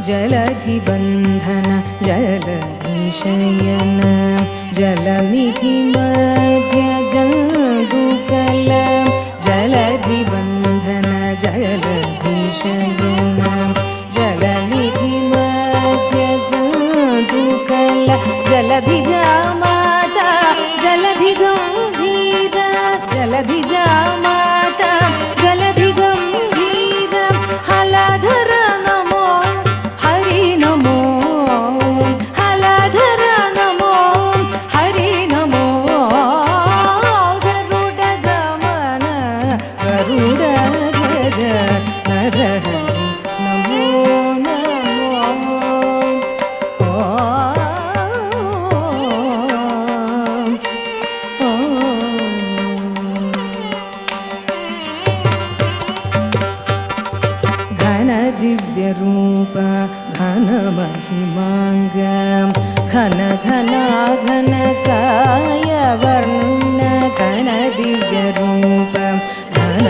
जलधिबन्धन जलधिशयन जलनिधि मध्य जन्दुकल जलधिबन्धन जलधिशयन जलनिधि मध्य जन्दुकल जलधिजामाता जलधि गम्भीरा जलधिजामाता जलधि गम्भीरा हलाधर नमो हरि नमो हलाधर नमो हरि नमो गरुड गमन गरुड ध्वज नरहरि नमो नमो घन दिव्य रूप घन महिमांग घन घना घन काय वर्ण घन दिव्य रूप घन